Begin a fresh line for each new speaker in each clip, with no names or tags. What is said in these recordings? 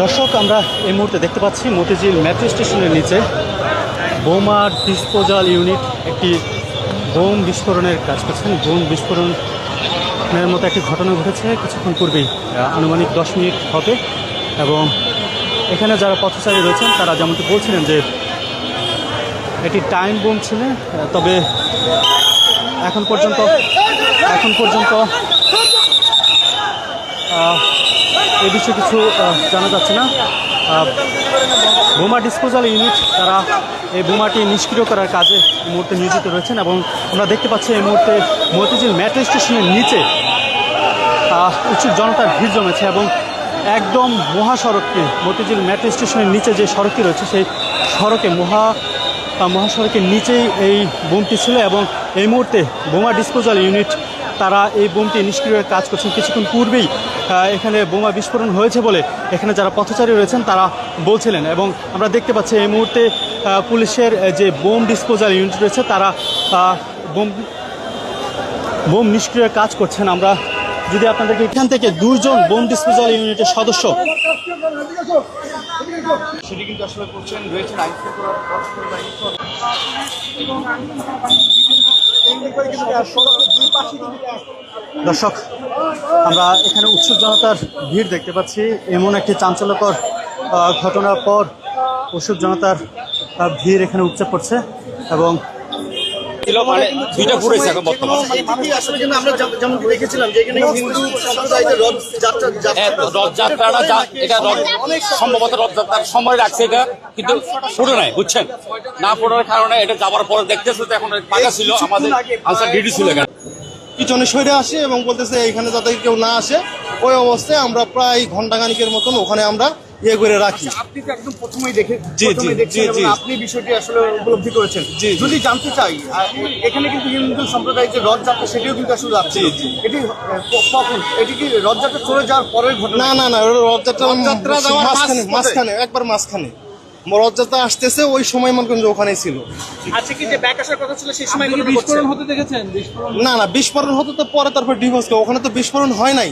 দর্শক, আমরা এই মুহূর্তে দেখতে পাচ্ছি মতিঝিল মেট্রো স্টেশনের নিচে বোমা ডিসপোজাল ইউনিট একটি বোম বিস্ফোরণের কাজ করছেন। বোম বিস্ফোরণের মতো একটি ঘটনা ঘটেছে কিছুক্ষণ পূর্বেই, আনুমানিক 10 মিনিট হবে। এবং এখানে যারা পথচারী রয়েছেন তারা যেমনটি বলছিলেন যে এটি টাইম বোম ছিল, তবে এখন পর্যন্ত এই বিষয়ে কিছু জানা যাচ্ছে না। বোমা ডিসপোজাল ইউনিট তারা এই বোমাটি নিষ্ক্রিয় করার কাজে এই মুহূর্তে নিয়োজিত রয়েছেন। এবং আমরা দেখতে পাচ্ছি এই মুহূর্তে মতিঝিল মেট্রো স্টেশনের নিচে উৎসুক জনতার ভিড় জমেছে এবং একদম মহাসড়কটি, মতিঝিল মেট্রো স্টেশনের নিচে যে সড়কটি রয়েছে সেই সড়কে মহাসড়কের নিচেই এই বোমটি ছিল। এবং এই মুহূর্তে বোমা ডিসপোজাল ইউনিট তারা এই বোমটি নিষ্ক্রিয়ের কাজ করছেন। কিছুক্ষণ পূর্বেই এখানে বোমা বিস্ফোরণ হয়েছে বলে এখানে যারা পথচারী রয়েছেন তারা বলছিলেন। এবং আমরা দেখতে পাচ্ছি এই মুহূর্তে পুলিশের যে বোম ডিসপোজাল ইউনিট রয়েছে তারা বোম নিষ্ক্রিয়ের কাজ করছেন। আমরা যদি আপনাদেরকে এখান থেকে 2 জন বোম ডিসপোজাল ইউনিটের সদস্য সেটি কিন্তু আসলে করছেন রয়েছেন দর্শক, আমরা এখানে উৎসুক জনতার ভিড় দেখতে পাচ্ছি। এমন একটি চাঞ্চল্যকর ঘটনার পর উৎসুক জনতার ভিড় এখানে উপচে পড়ছে এবং
সম্ভবত রথযাত্রার সময় রাখছে এটা, কিন্তু পুরো নাই, বুঝছেন না, পুরোর কারণে এটা যাওয়ার পরে দেখতেছে এখন পাকা ছিল আমাদের আনসার ডিউটি ছিল এখানে
পিছনে সরে আসে এবং বলতেছে এখানে যাতে কেউ না আসে। ওই অবস্থায় আমরা প্রায় ঘন্টাখানিকের মতন ওখানে আমরা ইয়ে করে রাখি।
আপনি তো একদম প্রথমেই আপনি বিষয়টি আসলে উপলব্ধি করেছেন। যদি জানতে চাই, এখানে কিন্তু হিন্দু সম্প্রদায়ের যে রথযাত্রা সেটিও কিন্তু আসলে যাচ্ছে। এটি কখন, এটি কি রথযাত্রা চলে যাওয়ার পরের ঘটনা?
না, রথযাত্রা মাঝখানে একবার মাঝখানে রথযাত্রা আসতেছে ওই সময় মনে করেন যে ওখানেই ছিল।
আচ্ছা, কি যে ব্যাক আসার কথা ছিল সেই সময় বিস্ফোরণ হতে দেখেছেন?
না, বিস্ফোরণ হতে তো পরে, তারপর ডিভোর্স, ওখানে তো বিস্ফোরণ হয় নাই।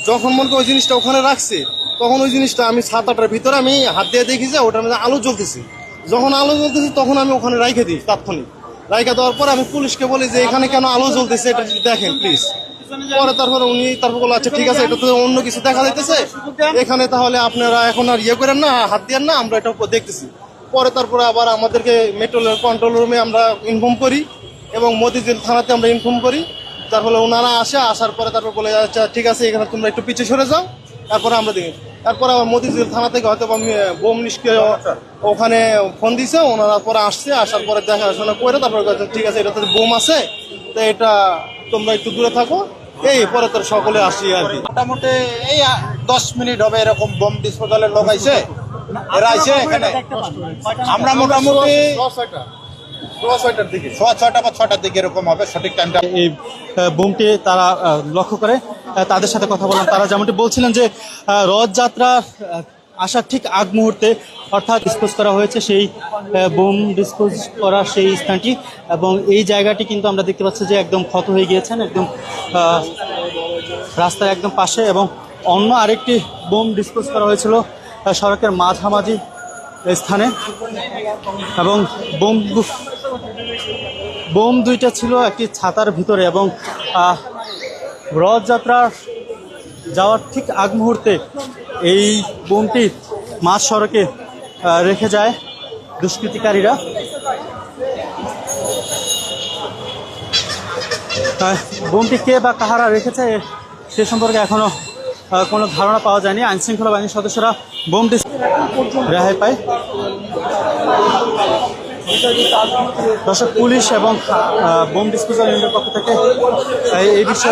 যখন মনে করি ওই জিনিসটা ওখানে রাখছে তখন ওই জিনিসটা আমি 7-8টার ভিতরে আমি হাত দিয়ে দেখি যে ওটার মধ্যে আলো জ্বলতেছে। যখন আলো জ্বলতেছে তখন আমি ওখানে রাইখে দিই, তাৎক্ষণিক রাইখে দেওয়ার পর আমি পুলিশকে বলি যে এখানে কেন আলো জ্বলতেছে এটা দেখেন প্লিজ। পরে তারপর বলো আচ্ছা ঠিক আছে, এটা তো অন্য কিছু দেখা যাইতেছে এখানে, তাহলে আপনারা এখন আর ইয়ে করেন না, হাত দিয়ে না, আমরা এটা দেখতেছি। পরে তারপরে আবার আমাদেরকে মেট্রোলের কন্ট্রোল রুমে আমরা ইনফর্ম করি এবং মতিঝিল থানাতে আমরা ইনফর্ম করি। তার ফলে ওনারা আসার পরে তারপর বলে আচ্ছা ঠিক আছে এখানে তোমরা একটু পিছিয়ে সরে যাও, তারপরে আমরা দেখি। তারপরে আবার মতিঝিল থানা থেকে হয়তো বোম নিষ্ক্রিয় ওখানে ফোন দিছে, ওনারা পরে আসার পরে দেখাশোনা করে তারপরে ঠিক আছে এটা তো বোম আছে, তো এটা তোমরা একটু দূরে থাকো। এই পরে তোর সকলে আসি আর কি।
মোটামুটি এই 10 মিনিট হবে এরকম বোম ডিসপোজালের লোক আইছে, এরা আইছে এখানে। আমরা মোটামুটি 6:30 দিকে 6:30 বা 6টার দিকে এরকম হবে সঠিক টাইমটা।
এই বোমটি তারা লক্ষ্য করে তাদের সাথে কথা বললাম। তারা যেমনটি বলছিলেন যে রথযাত্রা আসার ঠিক আগ মুহূর্তে অর্থাৎ ডিসপোজ করা হয়েছে সেই বোম ডিসপোজ করা সেই স্থানটি, এবং এই জায়গাটি কিন্তু আমরা দেখতে পাচ্ছি যে একদম ক্ষত হয়ে গিয়েছেন, একদম রাস্তার একদম পাশে। এবং অন্য আরেকটি বোম ডিসপোজ করা হয়েছিল সড়কের মাঝামাঝি স্থানে, এবং বোম দুইটা ছিল একটি ছাতার ভিতরে। এবং রথযাত্রার যাওয়ার ঠিক আগ মুহূর্তে এই বোমটি মাঝ সড়কে রেখে যায় দুষ্কৃতিকারীরা। বোমটি কে বা কাহারা রেখেছে সে সম্পর্কে এখনো কোনো ধারণা পাওয়া যায়নি। আইনশৃঙ্খলা বাহিনীর সদস্যরা বোমটি রেহাই পায়। দর্শক, পুলিশ এবং বোম ডিসপোজাল ইউনিটের পক্ষ থেকে এই বিষয়ে